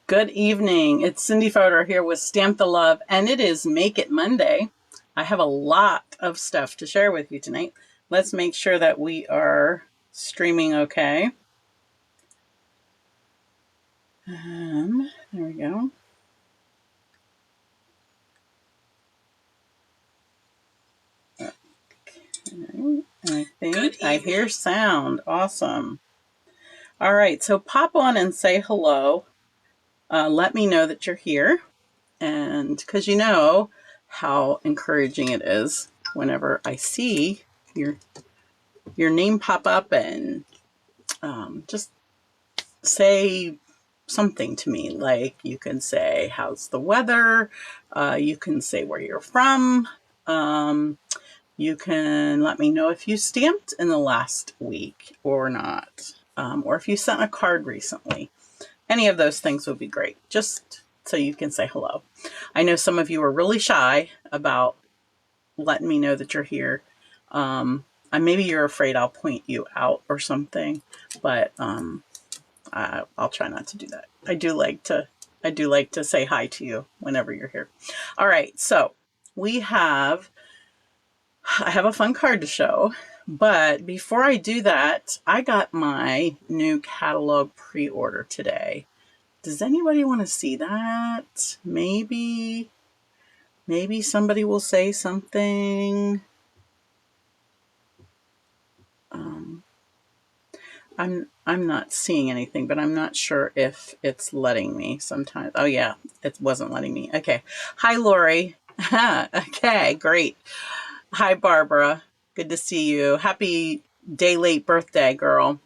Good evening. It's Cindy Fodor here with Stamp the Love, and it is Make It Monday. I have a lot of stuff to share with you tonight. Let's make sure that we are streaming okay. There we go. Okay. I think I hear sound. Awesome. All right, so pop on and say hello. Let me know that you're here, and because you know how encouraging it is whenever I see your name pop up and just say something to me. Like you can say, how's the weather? You can say where you're from. You can let me know if you stamped in the last week or not, or if you sent a card recently. Any of those things would be great, just so you can say hello. I know some of you are really shy about letting me know that you're here. And maybe you're afraid I'll point you out or something, but I'll try not to do that. I do like to say hi to you whenever you're here. All right, so I have a fun card to show, but before I do that, I got my new catalog pre-order today. Does anybody want to see that? Maybe somebody will say something. I'm not seeing anything, but I'm not sure if it's letting me sometimes. Oh yeah, it wasn't letting me. Okay. Hi, Lori. Okay, great. Hi, Barbara. Good to see you. Happy day late birthday, girl.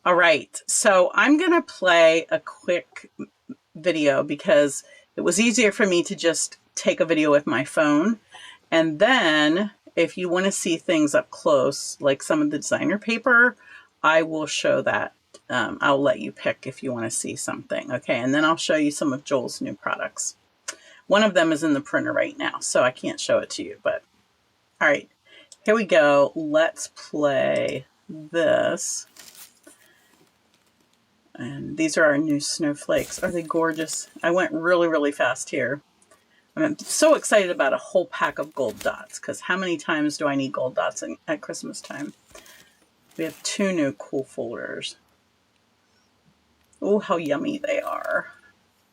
All right. So I'm going to play a quick video because it was easier for me to just take a video with my phone. And then if you want to see things up close, like some of the designer paper, I will show that. I'll let you pick if you want to see something. Okay, and then I'll show you some of Joel's new products. One of them is in the printer right now, so I can't show it to you. But all right, here we go. Let's play this. And these are our new snowflakes. Are they gorgeous? I went really, really fast here. I'm so excited about a whole pack of gold dots, because how many times do I need gold dots at Christmas time? We have 2 new cool folders. Oh, how yummy they are.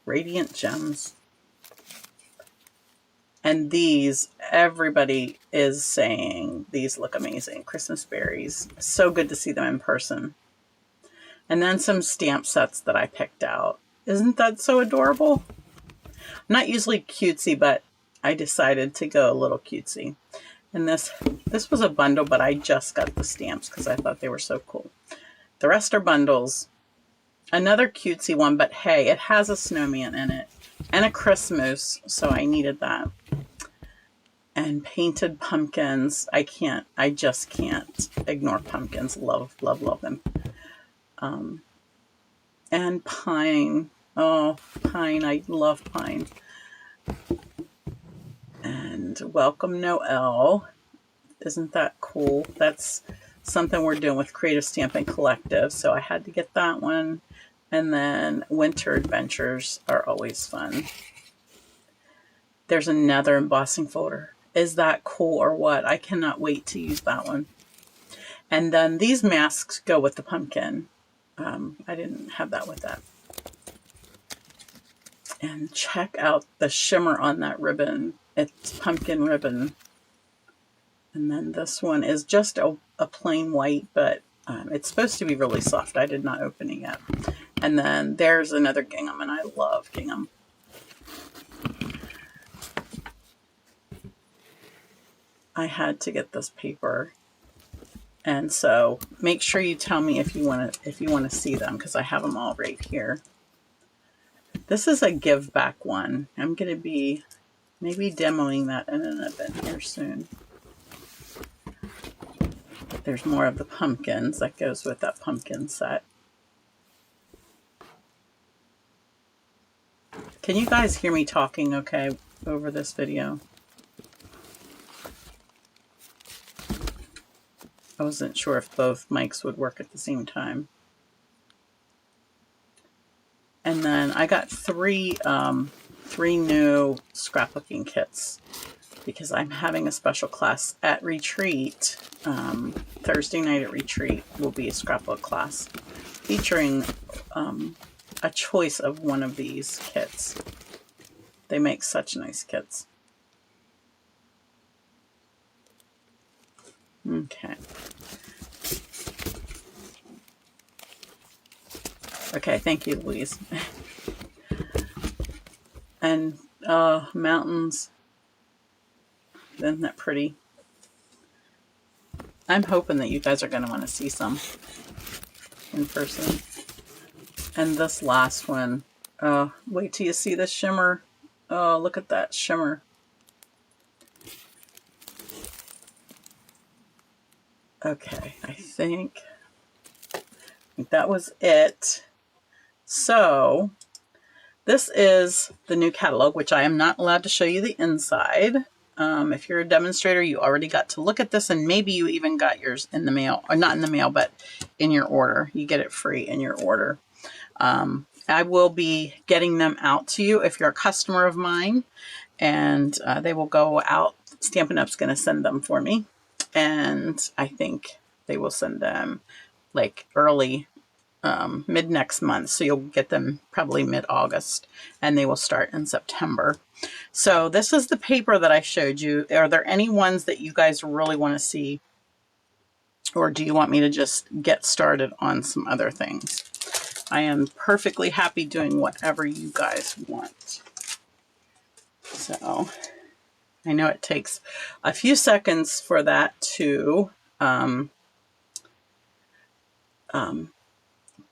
Radiant gems. And these, everybody is saying these look amazing. Christmas berries. So good to see them in person. And then some stamp sets that I picked out. Isn't that so adorable? I'm not usually cutesy, but I decided to go a little cutesy. And this was a bundle, but I just got the stamps because I thought they were so cool. The rest are bundles. Another cutesy one, but hey, it has a snowman in it and a Christmas, so I needed that. And painted pumpkins. I just can't ignore pumpkins. Love, love, love them. And pine. Oh, pine. I love pine. And Welcome Noel. Isn't that cool? That's something we're doing with Creative Stamping Collective, so I had to get that one. And then Winter Adventures are always fun. There's another embossing folder. Is that cool or what? I cannot wait to use that one. And then these masks go with the pumpkin. I didn't have that with that. And check out the shimmer on that ribbon. It's pumpkin ribbon. And then this one is just a plain white, but it's supposed to be really soft. I did not open it yet. And then there's another gingham, and I love gingham. I had to get this paper. And so make sure you tell me if you want to see them, because I have them all right here. This is a give back one. I'm going to be maybe demoing that in an event here soon. There's more of the pumpkins that goes with that pumpkin set. Can you guys hear me talking okay over this video? I wasn't sure if both mics would work at the same time. And then I got three new scrapbooking kits because I'm having a special class at retreat. Thursday night at retreat will be a scrapbook class featuring a choice of one of these kits. They make such nice kits. Okay. Okay, thank you, Louise. And mountains. Isn't that pretty? I'm hoping that you guys are going to want to see some in person. And this last one, wait till you see the shimmer. Oh, look at that shimmer. Okay, I think that was it. So this is the new catalog, which I am not allowed to show you the inside. If you're a demonstrator, you already got to look at this, and maybe you even got yours in the mail, or not in the mail, but in your order. You get it free in your order. I will be getting them out to you if you're a customer of mine, and they will go out. Stampin' Up's going to send them for me, and I think they will send them like early mid next month, so you'll get them probably mid-August, and they will start in September. So this is the paper that I showed you. Are there any ones that you guys really want to see, or do you want me to just get started on some other things? I am perfectly happy doing whatever you guys want. So I know it takes a few seconds for that to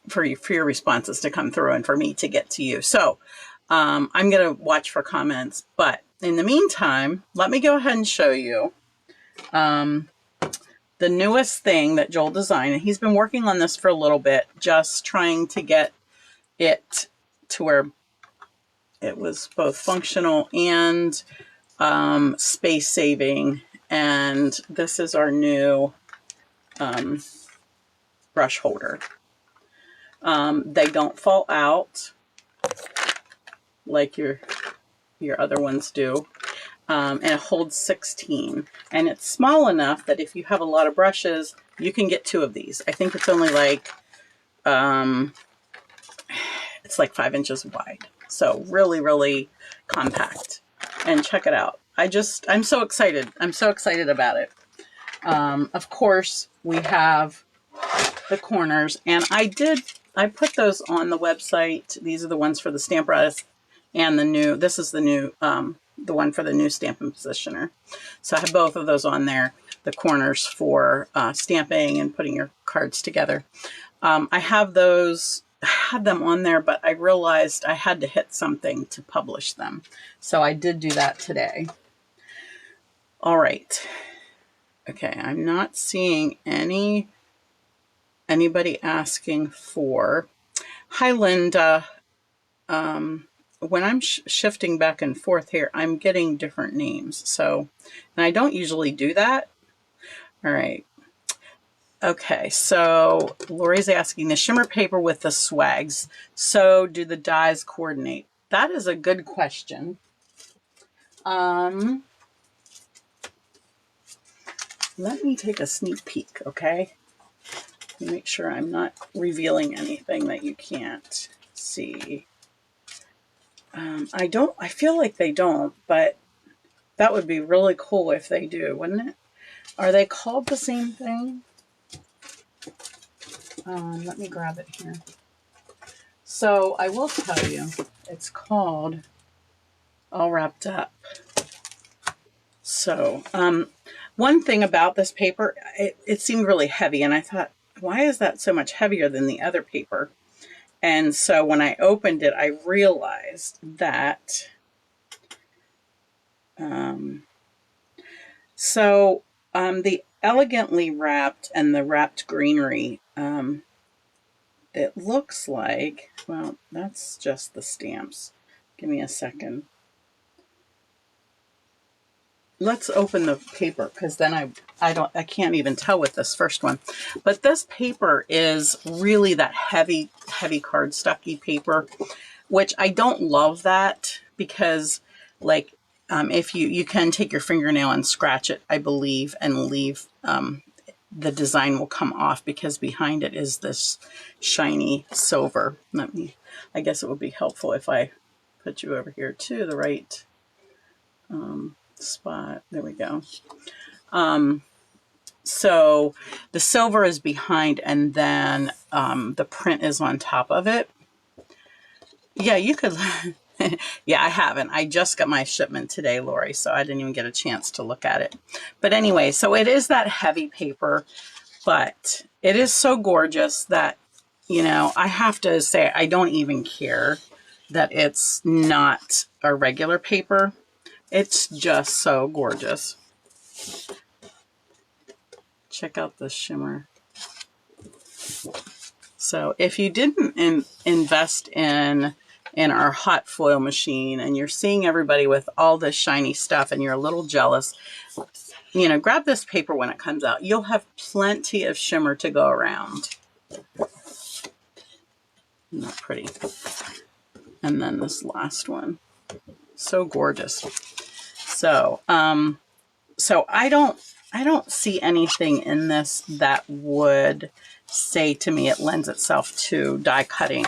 for your responses to come through and for me to get to you. So I'm going to watch for comments, but in the meantime, let me go ahead and show you the newest thing that Joel designed. And he's been working on this for a little bit, just trying to get it to where it was both functional and space saving. And this is our new brush holder. They don't fall out like your other ones do. And it holds 16. And it's small enough that if you have a lot of brushes, you can get 2 of these. I think it's only like, it's like 5 inches wide. So really, really compact. And check it out. I'm so excited. I'm so excited about it. Of course, we have the corners, and I put those on the website. These are the ones for the Stamp Rattist, and this is the new, the one for the new Stampin' Positioner. So I have both of those on there, the corners for stamping and putting your cards together. I had them on there, but I realized I had to hit something to publish them. So I did do that today. All right. Okay, I'm not seeing anybody asking for. Hi, Linda. When I'm shifting back and forth here, I'm getting different names. So, and I don't usually do that. All right. Okay, so Lori's asking, the shimmer paper with the swags, so do the dies coordinate? That is a good question. Let me take a sneak peek, okay? Make sure I'm not revealing anything that you can't see. I feel like they don't, but that would be really cool if they do, wouldn't it? Are they called the same thing? Let me grab it here. So I will tell you, it's called All Wrapped Up. So one thing about this paper, it seemed really heavy, and I thought, why is that so much heavier than the other paper? And so when I opened it, I realized that the elegantly wrapped and the wrapped greenery, it looks like, well, that's just the stamps. Give me a second. let's open the paper, because then I can't even tell with this first one. But this paper is really that heavy cardstocky paper, which I don't love that, because like if you can take your fingernail and scratch it, I believe, and leave, the design will come off, because behind it is this shiny silver. I guess it would be helpful if I put you over here to the right spot. There we go. So the silver is behind, and then the print is on top of it. Yeah, you could. Yeah, I haven't. I just got my shipment today, Lori, so I didn't even get a chance to look at it. But anyway, so it is that heavy paper, but it is so gorgeous that, you know, I have to say I don't even care that it's not a regular paper. It's just so gorgeous. Check out this shimmer. So if you didn't invest in our hot foil machine, and you're seeing everybody with all this shiny stuff and you're a little jealous, you know, grab this paper when it comes out. You'll have plenty of shimmer to go around. Isn't that pretty? And then this last one, so gorgeous. So so I don't see anything in this that would say to me it lends itself to die cutting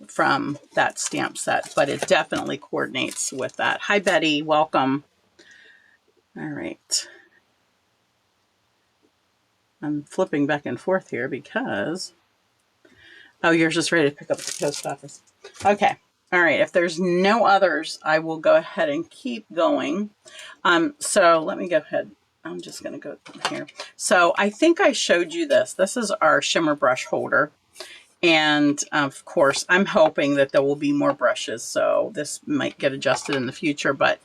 from that stamp set, but it definitely coordinates with that. Hi, Betty. Welcome. All right. I'm flipping back and forth here because... Oh, yours is ready to pick up at the post office. Okay. All right. If there's no others, I will go ahead and keep going. So let me go ahead. I'm just going to go here. So I think I showed you this. This is our shimmer brush holder. And of course, I'm hoping that there will be more brushes, so this might get adjusted in the future, but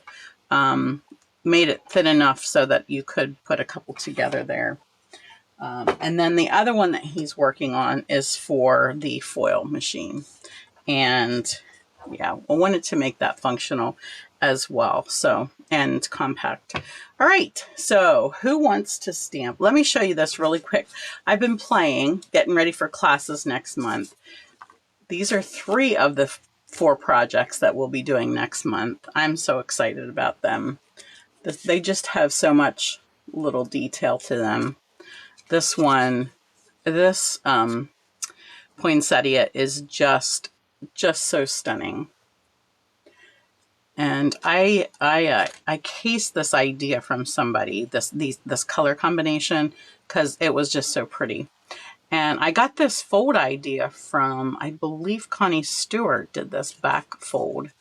made it thin enough so that you could put a couple together there. And then the other one that he's working on is for the foil machine. And yeah, I wanted to make that functional as well. So, and compact. All right. So who wants to stamp? Let me show you this really quick. I've been playing, getting ready for classes next month. These are 3 of the 4 projects that we'll be doing next month. I'm so excited about them. They just have so much little detail to them. This one, this poinsettia is just so stunning. And I cased this idea from somebody, this color combination, because it was just so pretty. And I got this fold idea from, I believe Connie Stewart did this back fold.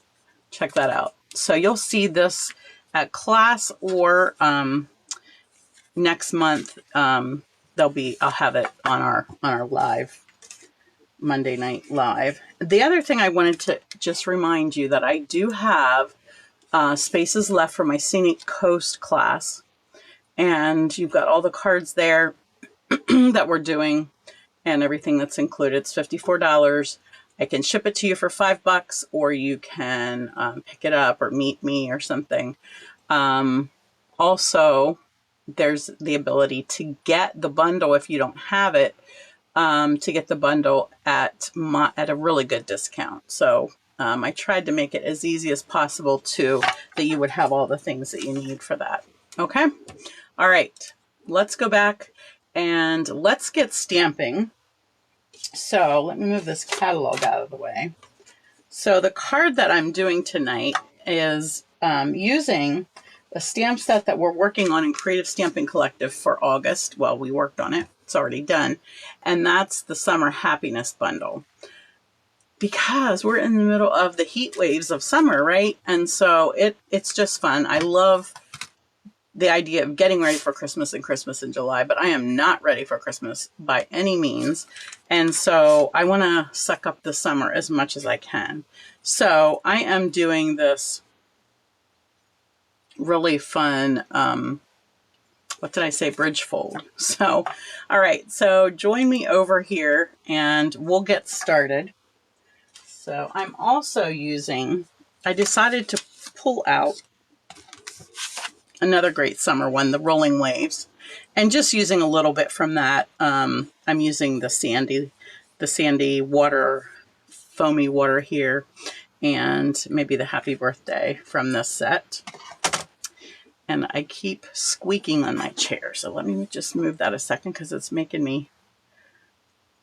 Check that out. So you'll see this at class, or next month I'll have it on our live Monday night live. The other thing I wanted to just remind you that I do have spaces left for my Scenic Coast class, and you've got all the cards there that we're doing and everything that's included. It's $54. I can ship it to you for $5, or you can pick it up or meet me or something. Also, there's the ability to get the bundle if you don't have it, to get the bundle at a really good discount. So I tried to make it as easy as possible that you would have all the things that you need for that. Okay. All right. Let's go back and let's get stamping. So let me move this catalog out of the way. So the card that I'm doing tonight is using a stamp set that we're working on in Creative Stamping Collective for August. Well, we worked on it. It's already done. And that's the Summer Happiness Bundle. Because we're in the middle of the heat waves of summer, right? And so it's just fun. I love the idea of getting ready for Christmas in July, but I am not ready for Christmas by any means. And so I want to suck up the summer as much as I can. So I am doing this really fun, what did I say? Bridge fold. So, all right. So join me over here and we'll get started. So I'm also using, I decided to pull out Another great summer one, the Rolling Waves. And just using a little bit from that, I'm using the sandy water, foamy water here, and maybe the Happy Birthday from this set. And I keep squeaking on my chair, so let me just move that a second because it's making me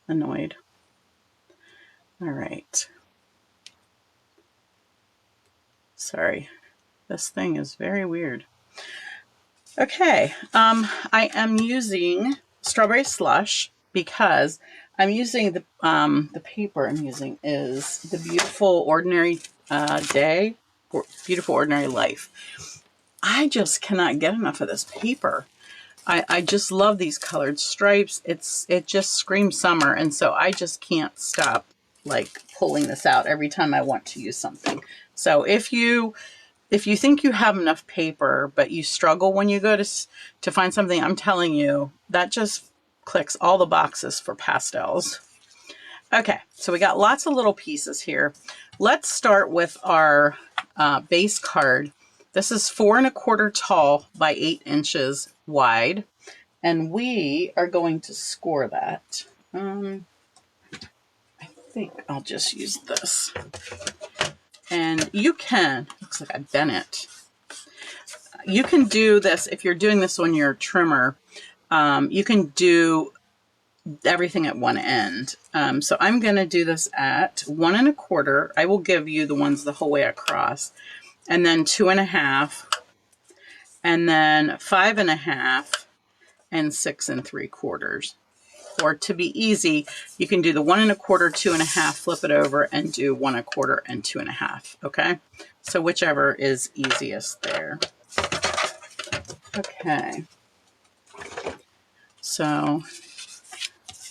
annoyed. All right. Sorry, this thing is very weird. Okay, I am using Strawberry Slush because I'm using the paper I'm using is the Beautiful Ordinary Beautiful Ordinary Life. I just cannot get enough of this paper. I just love these colored stripes. It just screams summer, and so I just can't stop like pulling this out every time I want to use something. So if you think you have enough paper, but you struggle when you go to find something, I'm telling you, that just clicks all the boxes for pastels. Okay, so we got lots of little pieces here. Let's start with our base card. This is 4 1/4 tall by 8 inches wide, and we are going to score that. I think I'll just use this. And you can, looks like I bent it. You can do this, if you're doing this on your trimmer, you can do everything at one end. So I'm going to do this at 1 1/4. I will give you the ones the whole way across, and then 2 1/2, and then 5 1/2, and 6 3/4. Or to be easy, you can do the 1 1/4, 2 1/2, flip it over, and do 1 1/4 and 2 1/2. Okay, so whichever is easiest there. Okay, so I'm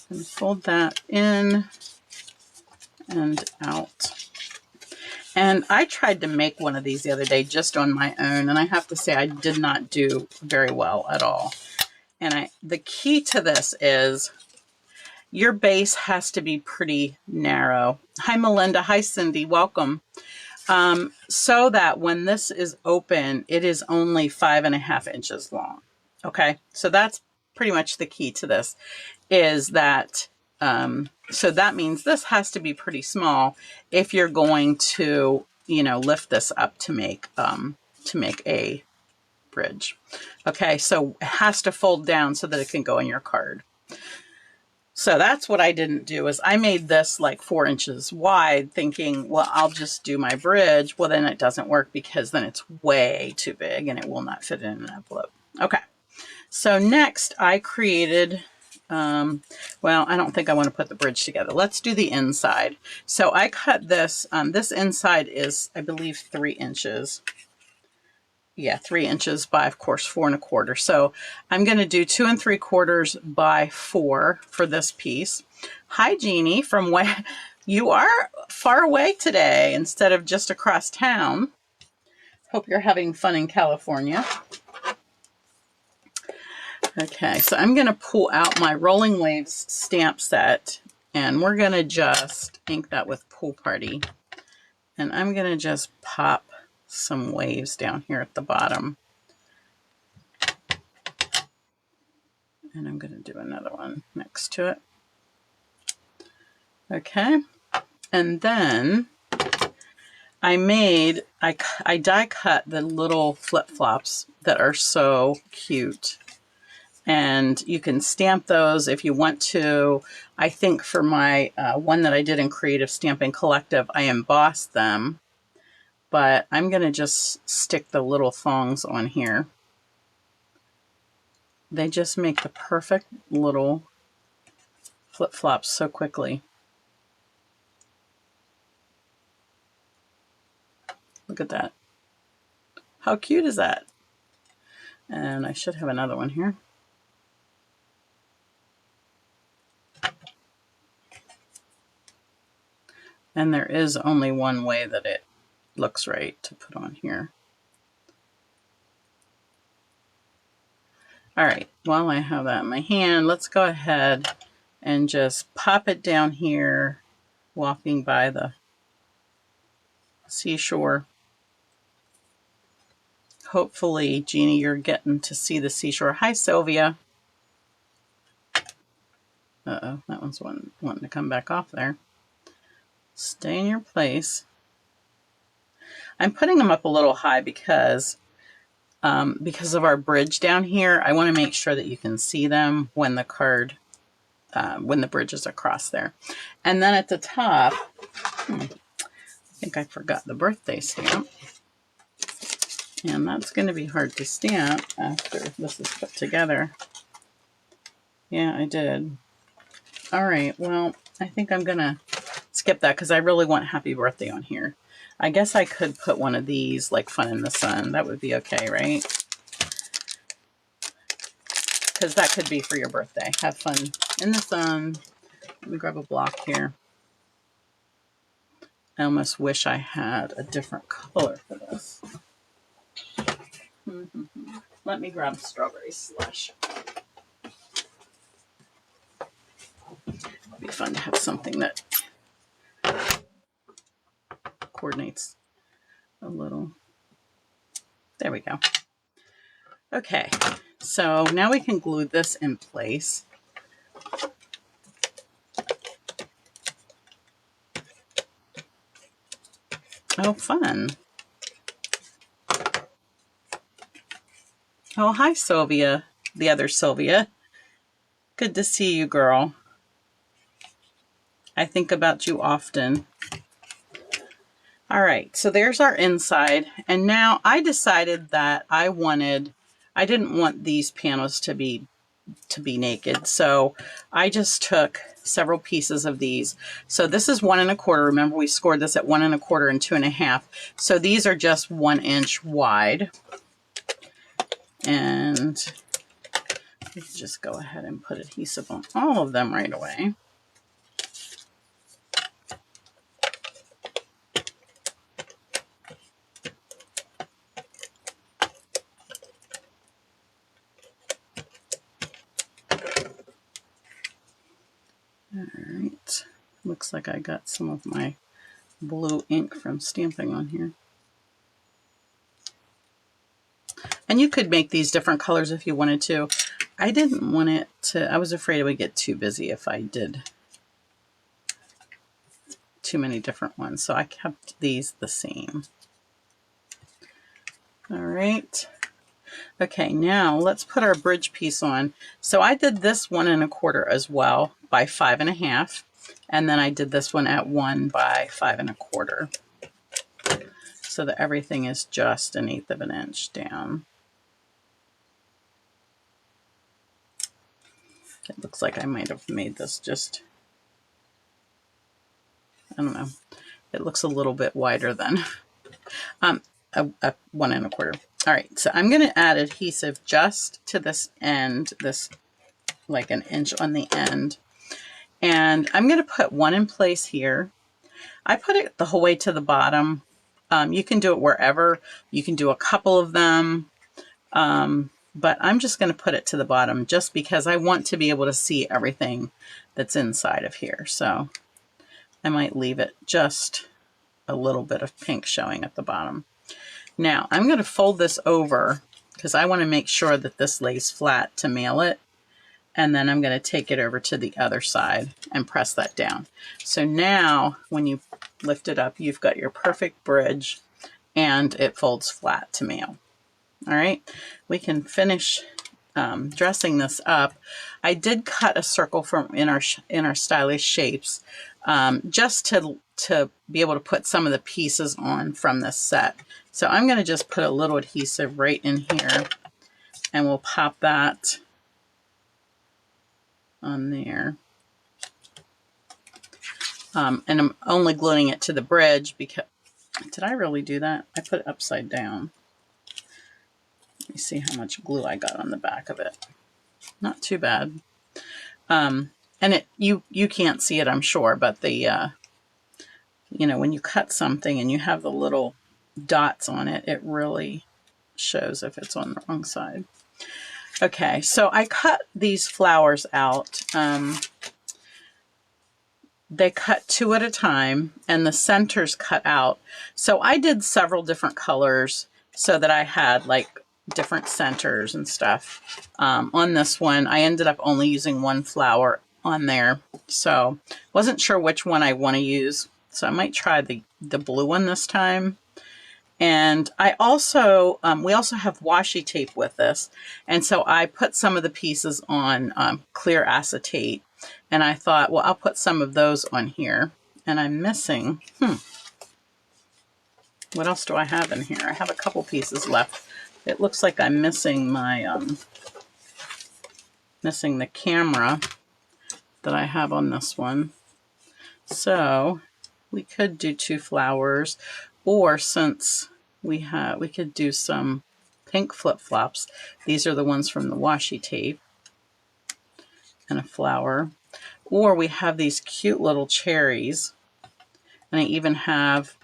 going to fold that in and out. And I tried to make one of these the other day just on my own, and I have to say I did not do very well at all. And the key to this is your base has to be pretty narrow. Hi, Melinda. Hi, Cindy. Welcome. So that when this is open, it is only 5 1/2 inches long. Okay, so that's pretty much the key to this, is that so that means this has to be pretty small if you're going to, you know, lift this up to make a bridge. Okay, so it has to fold down so that it can go in your card. So that's what I didn't do, is I made this like 4 inches wide thinking, well, I'll just do my bridge. Well, then it doesn't work because then it's way too big and it will not fit in an envelope. Okay, so next I created, well, I don't think I want to put the bridge together. Let's do the inside. So I cut this, this inside is, I believe, 3 inches. Yeah, 3 inches by, of course, 4 1/4. So I'm going to do 2 3/4 by 4 for this piece. Hi, Jeannie, from where you are far away today instead of just across town. Hope you're having fun in California. Okay, so I'm going to pull out my Rolling Waves stamp set, and we're going to just ink that with Pool Party. And I'm going to just pop some waves down here at the bottom. And I'm going to do another one next to it. Okay, and then I die cut the little flip-flops that are so cute. And you can stamp those if you want to. I think for my one that I did in Creative Stamping Collective, I embossed them. But I'm going to just stick the little thongs on here. They just make the perfect little flip-flops so quickly. Look at that. How cute is that? And I should have another one here. And there is only one way that it looks right to put on here. All right, while I have that in my hand, let's go ahead and just pop it down here, walking by the seashore. hopefully, Jeannie, you're getting to see the seashore. Hi, Sylvia. Uh-oh, that one's wanting to come back off there. Stay in your place. I'm putting them up a little high because of our bridge down here. I want to make sure that you can see them when the card, when the bridge is across there. And then at the top, I think I forgot the birthday stamp. And that's going to be hard to stamp after this is put together. Yeah, I did. All right, well, I think I'm going to skip that because I really want happy birthday on here. I guess I could put one of these, like Fun in the Sun. That would be okay, right? Because that could be for your birthday. Have fun in the sun. Let me grab a block here. I almost wish I had a different color for this. Let me grab strawberry slush. It'd be fun to have something that coordinates a little. There we go. Okay, so now we can glue this in place. Oh, fun. Oh, hi, Sylvia. The other Sylvia. Good to see you, girl. I think about you often. All right, so there's our inside. And now I decided that I didn't want these panels to be naked. So I just took several pieces of these. So this is 1 1/4. Remember, we scored this at 1 1/4 and 2 1/2. So these are just 1 inch wide. And let's just go ahead and put adhesive on all of them right away. All right, looks like I got some of my blue ink from stamping on here. And you could make these different colors if you wanted to. I didn't want it to, I was afraid it would get too busy if I did too many different ones. So I kept these the same. All right. Okay, now let's put our bridge piece on. So I did this 1 1/4 as well by 5 1/2. And then I did this one at 1 by 5 1/4. So that everything is just 1/8 of an inch down. It looks like I might have made this just, I don't know. It looks a little bit wider than a 1 1/4. All right, so I'm going to add adhesive just to this end, this like 1 inch on the end. And I'm going to put one in place here. I put it the whole way to the bottom. You can do it wherever. You can do a couple of them. But I'm just going to put it to the bottom just because I want to be able to see everything that's inside of here. So I might leave it just a little bit of pink showing at the bottom. Now I'm going to fold this over because I want to make sure that this lays flat to mail it. And then I'm going to take it over to the other side and press that down. So now when you lift it up, you've got your perfect bridge and it folds flat to mail. All right, we can finish dressing this up. I did cut a circle from in our stylish shapes just to be able to put some of the pieces on from this set. So I'm going to just put a little adhesive right in here and we'll pop that on there. And I'm only gluing it to the bridge because, did I really do that? I put it upside down. Let me see how much glue I got on the back of it. Not too bad. And you can't see it, I'm sure, but the, you know, when you cut something and you have the little dots on it, it really shows if it's on the wrong side. Okay, so I cut these flowers out. They cut 2 at a time and the center's cut out. So I did several different colors so that I had like different centers and stuff. On this one, I ended up only using one flower on there, so wasn't sure which one I want to use. So I might try the blue one this time. And I also, we also have washi tape with this. And so I put some of the pieces on clear acetate. And I thought, well, I'll put some of those on here. And I'm missing, what else do I have in here? I have a couple pieces left. It looks like I'm missing my, missing the camera that I have on this one. So we could do 2 flowers, or since we could do some pink flip-flops. These are the ones from the washi tape, and a flower. Or we have these cute little cherries, and I even have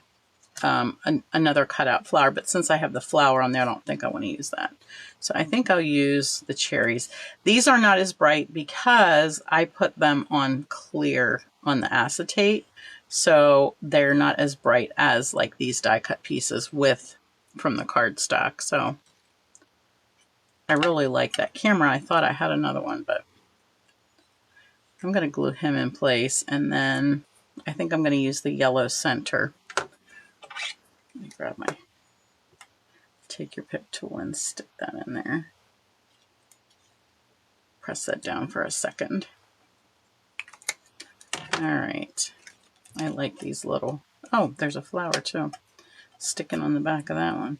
another cutout flower, but since I have the flower on there, I don't think I want to use that. So I think I'll use the cherries. These are not as bright because I put them on clear on the acetate, so they're not as bright as like these die cut pieces from the cardstock. So I really like that camera. I thought I had another one, but I'm going to glue him in place, and then I think I'm going to use the yellow center. Let me grab my, take your pick tool and stick that in there. Press that down for a second. All right. I like these little, oh, there's a flower too, sticking on the back of that one.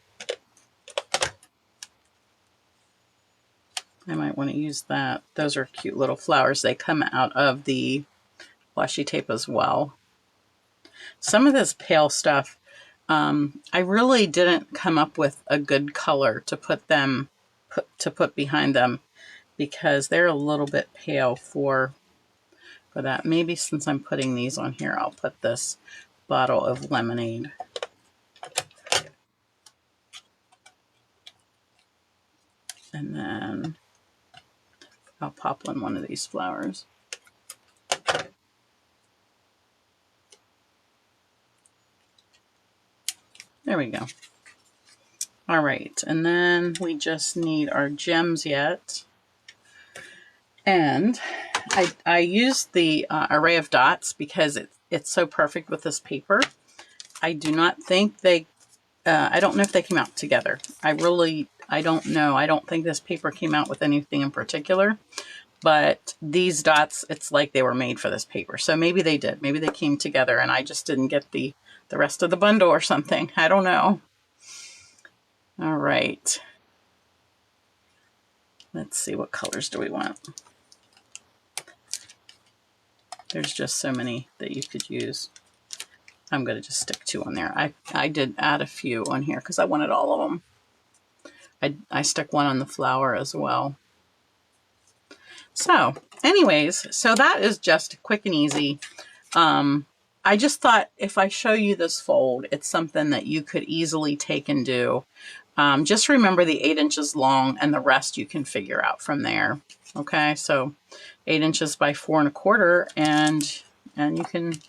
I might want to use that. Those are cute little flowers. They come out of the washi tape as well. Some of this pale stuff, I really didn't come up with a good color to put behind them, because they're a little bit pale for that. Maybe since I'm putting these on here, I'll put this bottle of lemonade. And then I'll pop on one of these flowers. There we go. All right, and then we just need our gems yet. And I used the array of dots because it's so perfect with this paper. I do not think they, I don't know if they came out together. I don't know. I don't think this paper came out with anything in particular, but these dots, it's like they were made for this paper. So maybe they did. Maybe they came together and I just didn't get the rest of the bundle or something. I don't know. All right. Let's see, what colors do we want? There's just so many that you could use. I'm going to just stick 2 on there. I did add a few on here because I wanted all of them. I stuck 1 on the flower as well. So anyways, so that is just quick and easy. I just thought if I show you this fold, it's something that you could easily take and do. Just remember the 8 inches long, and the rest you can figure out from there. Okay, so 8 inches by 4 1/4, and you can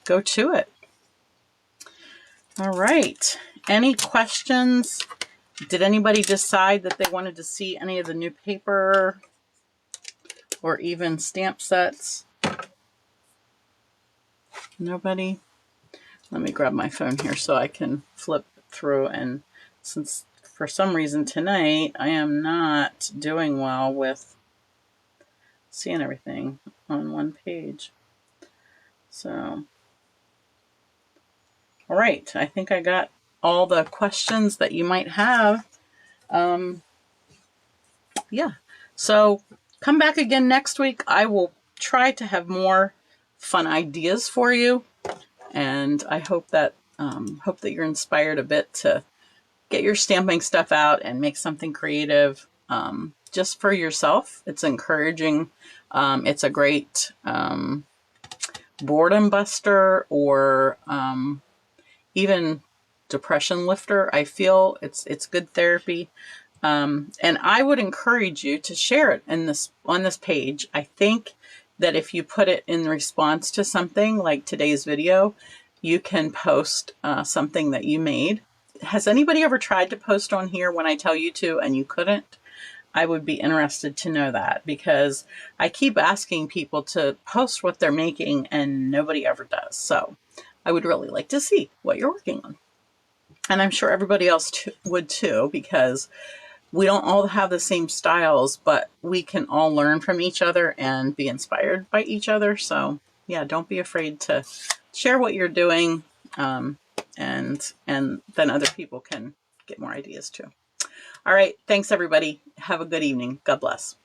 go to it. All right. Any questions? Did anybody decide that they wanted to see any of the new paper or even stamp sets? Nobody? Let me grab my phone here so I can flip through, and since for some reason tonight I am not doing well with seeing everything on one page. So, all right, I think I got all the questions that you might have. Yeah, so come back again next week. I will try to have more fun ideas for you, and I hope that you're inspired a bit to get your stamping stuff out and make something creative just for yourself. It's encouraging. It's a great boredom buster, or even depression lifter. I feel it's good therapy. And I would encourage you to share it on this page. I think that if you put it in response to something like today's video, you can post something that you made has anybody ever tried to post on here when I tell you to and you couldn't? I would be interested to know that, because I keep asking people to post what they're making and nobody ever does. So I would really like to see what you're working on. And I'm sure everybody else would too, because we don't all have the same styles, but we can all learn from each other and be inspired by each other. So yeah, don't be afraid to share what you're doing, and then other people can get more ideas too. All right, thanks everybody. Have a good evening. God bless.